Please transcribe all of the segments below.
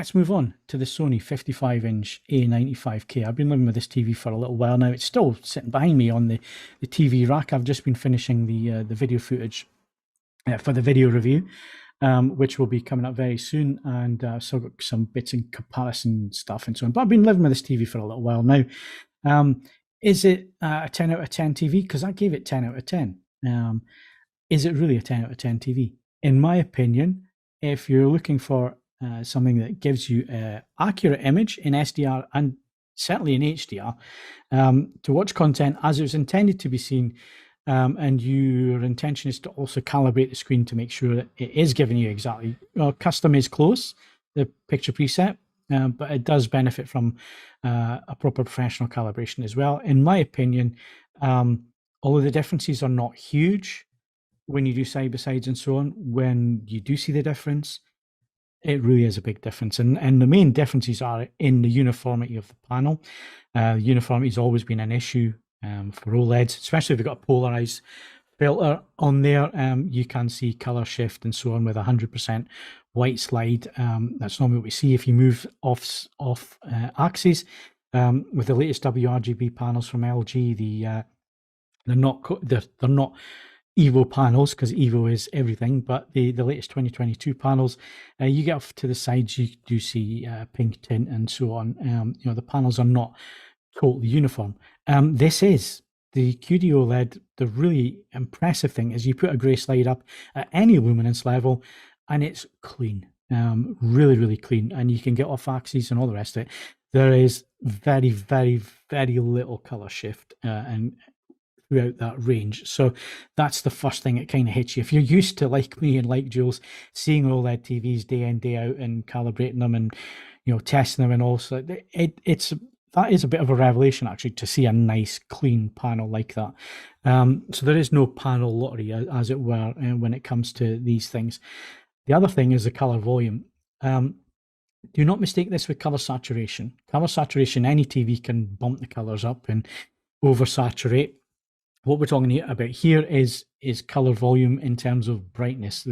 let's move on to the Sony 55-inch A95K. I've been living with this TV for a little while now. It's still sitting behind me on the TV rack. I've just been finishing the video footage for the video review, which will be coming up very soon, and still got some bits and comparison stuff and so on. But I've been living with this TV for a little while now. Is it a 10 out of 10 TV? Because I gave it 10 out of 10. Is it really a 10 out of 10 TV? In my opinion, if you're looking for something that gives you an accurate image in SDR and certainly in HDR, to watch content as it was intended to be seen, and your intention is to also calibrate the screen to make sure that it is giving you exactly, custom is close, the picture preset, but it does benefit from a proper professional calibration as well. In my opinion, although the differences are not huge when you do side-by-sides and so on, when you do see the difference, it really is a big difference. And the main differences are in the uniformity of the panel. Uniformity has always been an issue for OLEDs, especially if you've got a polarized filter on there. You can see color shift and so on with 100% white slide. That's normally what we see if you move off axis. With the latest WRGB panels from LG, they're not Evo panels, because Evo is everything, but the latest 2022 panels, you get off to the sides, you do see pink tint and so on. The panels are not totally uniform. This is the QD-OLED. The really impressive thing is you put a gray slide up at any luminance level and it's clean, really, really clean, and you can get off axes and all the rest of it. There is very, very, very little color shift and throughout that range. So that's the first thing that kind of hits you. If you're used to, like me and like Jules, seeing OLED TVs day in, day out and calibrating them and testing them, and also that is a bit of a revelation actually to see a nice clean panel like that. So there is no panel lottery, as it were, when it comes to these things. The other thing is the color volume. Do not mistake this with color saturation. Color saturation, any TV can bump the colors up and oversaturate. What we're talking about here is color volume in terms of brightness.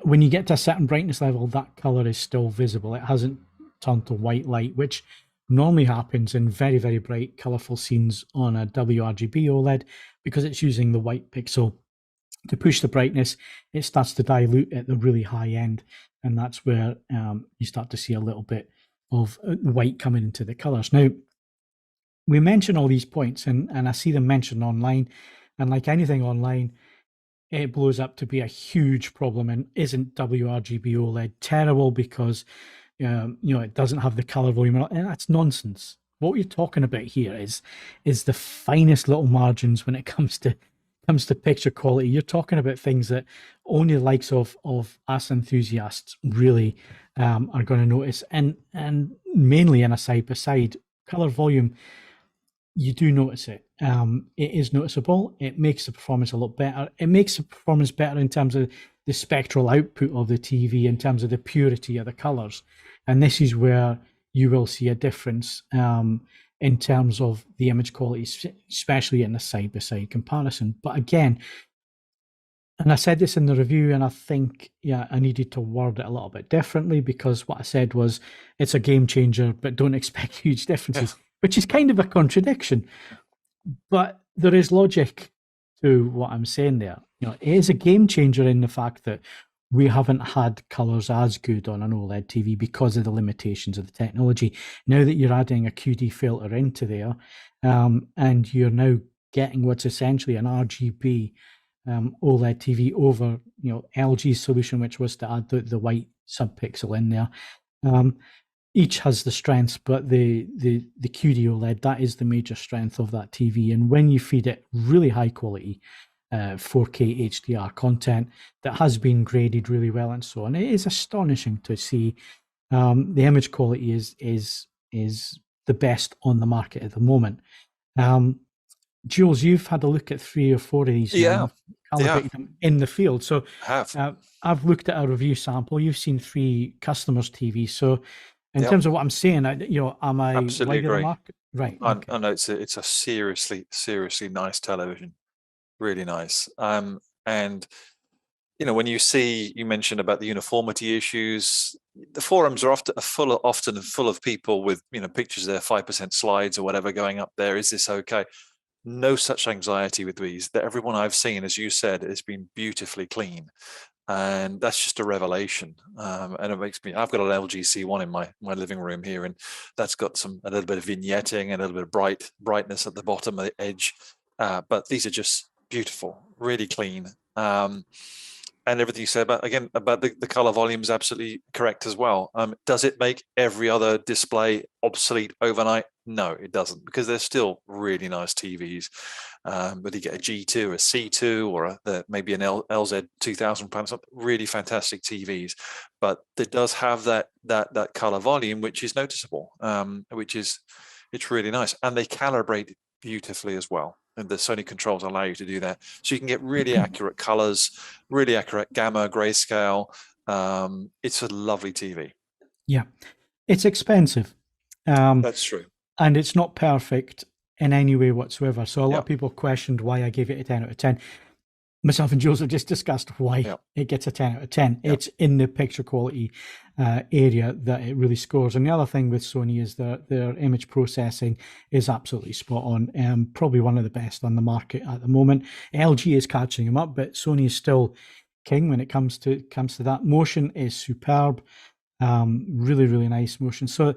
When you get to a certain brightness level, that color is still visible. It hasn't turned to white light, which normally happens in very, very bright, colorful scenes on a WRGB OLED, because it's using the white pixel to push the brightness. It starts to dilute at the really high end, and that's where you start to see a little bit of white coming into the colors. Now, we mention all these points, and I see them mentioned online, and like anything online, it blows up to be a huge problem. And isn't WRGB OLED terrible because it doesn't have the color volume? And that's nonsense. What we're talking about here is the finest little margins when it comes to picture quality. You're talking about things that only the likes of us enthusiasts really are going to notice, and mainly in a side by side color volume. You do notice it. It is noticeable. It makes the performance a lot better. It makes the performance better in terms of the spectral output of the TV, in terms of the purity of the colors. And this is where you will see a difference in terms of the image quality, especially in the side-by-side comparison. But again, and I said this in the review, and I think, I needed to word it a little bit differently, because what I said was it's a game changer, but don't expect huge differences. Which is kind of a contradiction, but there is logic to what I'm saying there. It is a game changer in the fact that we haven't had colors as good on an OLED TV because of the limitations of the technology. Now that you're adding a QD filter into there, and you're now getting what's essentially an RGB OLED TV over, LG's solution, which was to add the white subpixel in there. Each has the strengths, but the QD OLED, that is the major strength of that TV. And when you feed it really high quality 4K HDR content that has been graded really well and so on, it is astonishing to see. The image quality is the best on the market at the moment. Jules, you've had a look at 3 or 4 of these. Calibrated them in the field. So I've looked at a review sample. You've seen 3 customers' TVs. So in terms of what I'm saying, am I absolutely agree? Market? Right. Okay. I know it's a seriously nice television, really nice. And when you mentioned about the uniformity issues, the forums are often full of people with, pictures of their 5% slides or whatever going up there. Is this okay? No such anxiety with these. That everyone I've seen, as you said, has been beautifully clean. And that's just a revelation. And it makes me, I've got an LG C1 in my living room here, and that's got a little bit of vignetting and a little bit of brightness at the bottom of the edge. But these are just beautiful, really clean. And everything you said about the color volume is absolutely correct as well. Does it make every other display obsolete overnight? No, it doesn't, because they're still really nice TVs. Whether you get a G2, a C2, or maybe an LZ 2000 panel, really fantastic TVs. But it does have that color volume, which is noticeable, it's really nice, and they calibrate beautifully as well. And the Sony controls allow you to do that, so you can get really accurate colors, really accurate gamma, grayscale. It's a lovely TV. Yeah, it's expensive. That's true, and it's not perfect in any way whatsoever. So a lot of people questioned why I gave it a 10 out of 10. Myself and Jules have just discussed why it gets a 10 out of 10. It's in the picture quality area that it really scores. And the other thing with Sony is that their image processing is absolutely spot on. Probably one of the best on the market at the moment. LG is catching them up, but Sony is still king when it comes to that. Motion is superb. Really, really nice motion. So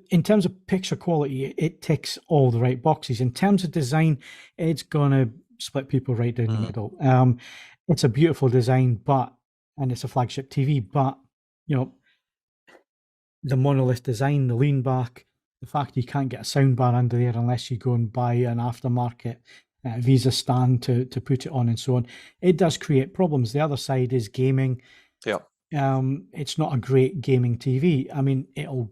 in terms of picture quality, it ticks all the right boxes. In terms of design, it's going to split people right down the middle. It's a beautiful design, and it's a flagship TV, but, the monolith design, the lean back, the fact you can't get a soundbar under there unless you go and buy an aftermarket Visa stand to put it on and so on, it does create problems. The other side is gaming. Yeah. It's not a great gaming TV. I mean, you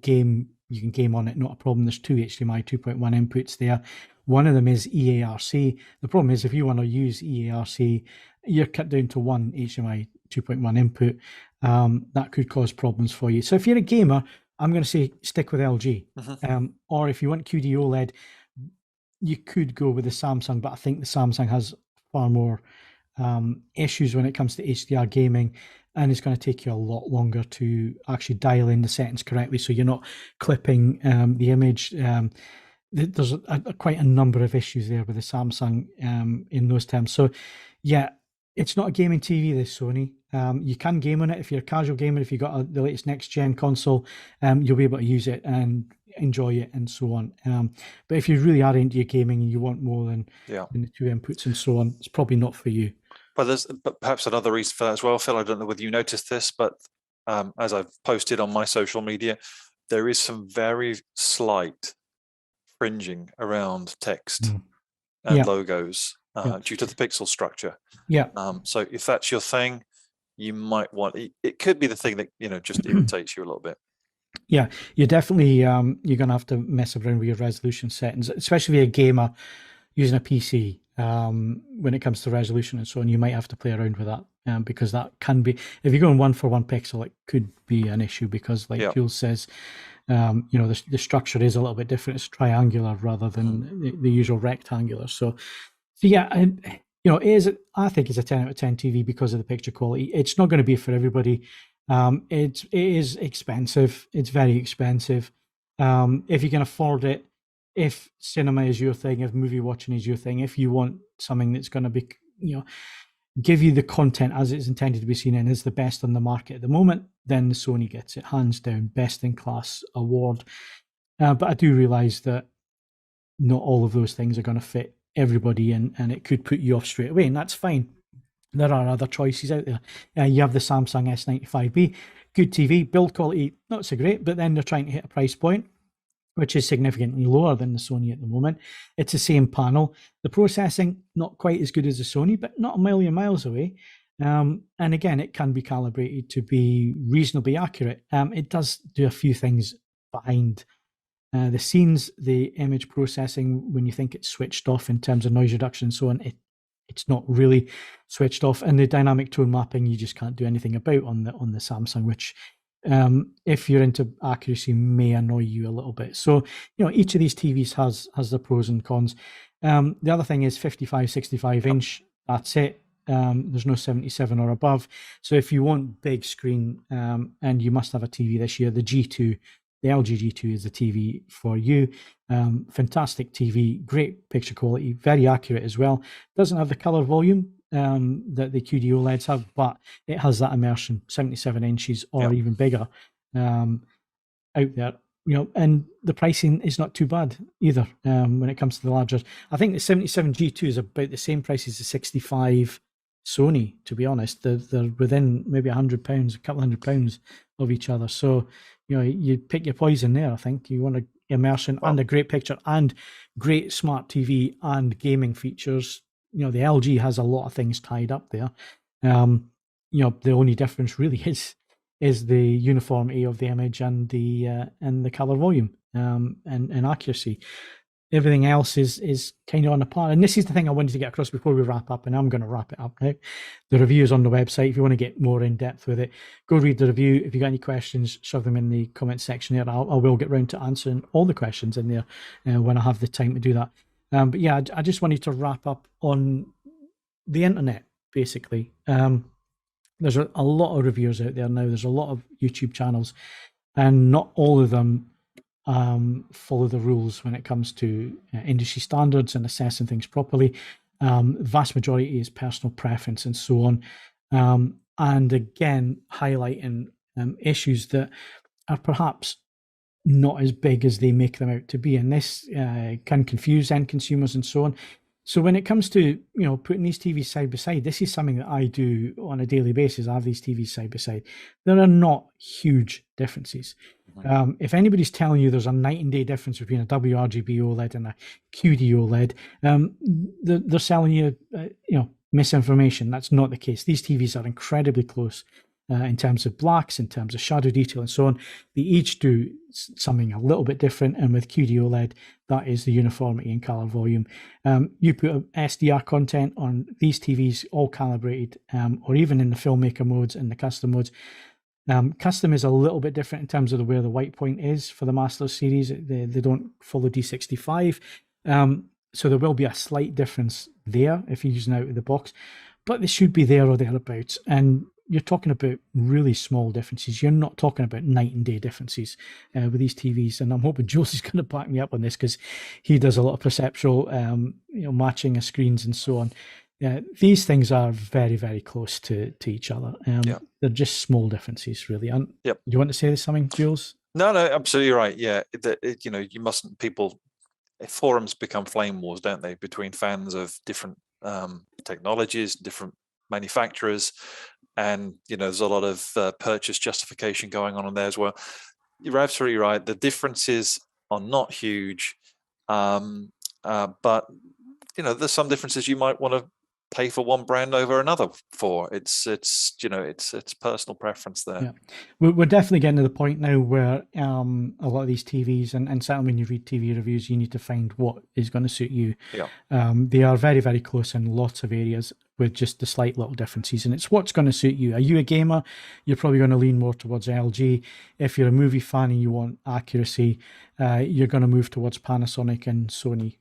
can game on it, not a problem. There's two HDMI 2.1 inputs there. One of them is EARC. The problem is if you want to use EARC, you're cut down to one HDMI 2.1 input. That could cause problems for you. So if you're a gamer, I'm going to say stick with LG. Or if you want QD-OLED, you could go with the Samsung, but I think the Samsung has far more issues when it comes to HDR gaming, and it's going to take you a lot longer to actually dial in the settings correctly, so you're not clipping the image. There's quite a number of issues there with the Samsung in those terms. So yeah, it's not a gaming TV, this Sony. You can game on it if you're a casual gamer. If you've got the latest next-gen console, you'll be able to use it and enjoy it and so on. But if you really are into your gaming and you want more than the two inputs and so on, it's probably not for you. But perhaps another reason for that as well, Phil. I don't know whether you noticed this, but as I've posted on my social media, there is some very slight fringing around text and logos due to the pixel structure. Yeah. So if that's your thing, you might want it. Could be the thing that just irritates you a little bit. Yeah, you're definitely you're going to have to mess around with your resolution settings, especially if you're a gamer using a PC. When it comes to resolution and so on, you might have to play around with that because that can be, if you're going 1-for-1 pixel, it could be an issue because, like Jules says, the structure is a little bit different. It's triangular rather than the usual rectangular. So yeah, it is. I think it's a 10 out of 10 TV because of the picture quality. It's not going to be for everybody. It is expensive. It's very expensive. If you can afford it, if cinema is your thing, if movie watching is your thing, if you want something that's going to be, give you the content as it's intended to be seen and is the best on the market at the moment, then the Sony gets it, hands down, best in class award. But I do realize that not all of those things are going to fit everybody in, and it could put you off straight away, and that's fine. There are other choices out there. You have the Samsung S95B, good TV, build quality, not so great, but then they're trying to hit a price point which is significantly lower than the Sony at the moment. It's the same panel. The processing, not quite as good as the Sony, but not a million miles away. And again, it can be calibrated to be reasonably accurate. It does do a few things behind the scenes, the image processing, when you think it's switched off in terms of noise reduction and so on, it's not really switched off. And the dynamic tone mapping, you just can't do anything about on the Samsung, which if you're into accuracy may annoy you a little bit. So, each of these TVs has the pros and cons. The other thing is 55, 65 inch. That's it. There's no 77 or above. So if you want big screen, and you must have a TV this year, the G2, the LG G2 is the TV for you. Fantastic TV, great picture quality, very accurate as well. Doesn't have the color volume that the QD OLEDs have, but it has that immersion, 77 inches or even bigger, out there. And the pricing is not too bad either when it comes to the larger. I think the 77 G2 is about the same price as the 65 Sony, to be honest. They're within maybe £100, a couple £100 of each other. So, you pick your poison there. I think you want immersion and a great picture and great smart TV and gaming features. The LG has a lot of things tied up there. The only difference really is the uniformity of the image and the color volume and accuracy. Everything else is kind of on a par. And this is the thing I wanted to get across before we wrap up, and I'm going to wrap it up now. The review is on the website. If you want to get more in depth with it, go read the review. If you got any questions, shove them in the comment section there. I will get round to answering all the questions in there when I have the time to do that. But yeah, I just wanted to wrap up on the internet, basically. There's a lot of reviewers out there now. There's a lot of YouTube channels, and not all of them follow the rules when it comes to industry standards and assessing things properly. Vast majority is personal preference and so on. And again, highlighting issues that are perhaps not as big as they make them out to be. And this can confuse end consumers and so on. So when it comes to, putting these TVs side by side, this is something that I do on a daily basis. I have these TVs side by side. There are not huge differences. If anybody's telling you there's a night and day difference between a WRGB OLED and a QD OLED, they're selling you, misinformation. That's not the case. These TVs are incredibly close in terms of blacks, in terms of shadow detail and so on. They each do something a little bit different, and with QD OLED, that is the uniformity in color volume. You put SDR content on these TVs, all calibrated, or even in the filmmaker modes and the custom modes. Custom is a little bit different in terms of where the white point is for the Masters series. They don't follow D65. So there will be a slight difference there if you're using out of the box, but they should be there or thereabouts. And you're talking about really small differences. You're not talking about night and day differences with these TVs. And I'm hoping Jules is going to back me up on this, because he does a lot of perceptual, matching of screens and so on. These things are very, very close to each other. They're just small differences, really. And do you want to say something, Jules? No, absolutely right. Yeah, you mustn't. Forums become flame wars, don't they, between fans of different technologies, different manufacturers, and there's a lot of purchase justification going on there as well. You're absolutely right. The differences are not huge, but there's some differences you might want to pay for one brand over another for. It's personal preference there. Yeah. We're definitely getting to the point now where a lot of these TVs, and certainly when you read TV reviews, you need to find what is going to suit you. They are very, very close in lots of areas, with just the slight little differences, and it's what's going to suit you. Are you a gamer? You're probably going to lean more towards LG. If you're a movie fan and you want accuracy, you're going to move towards Panasonic and Sony.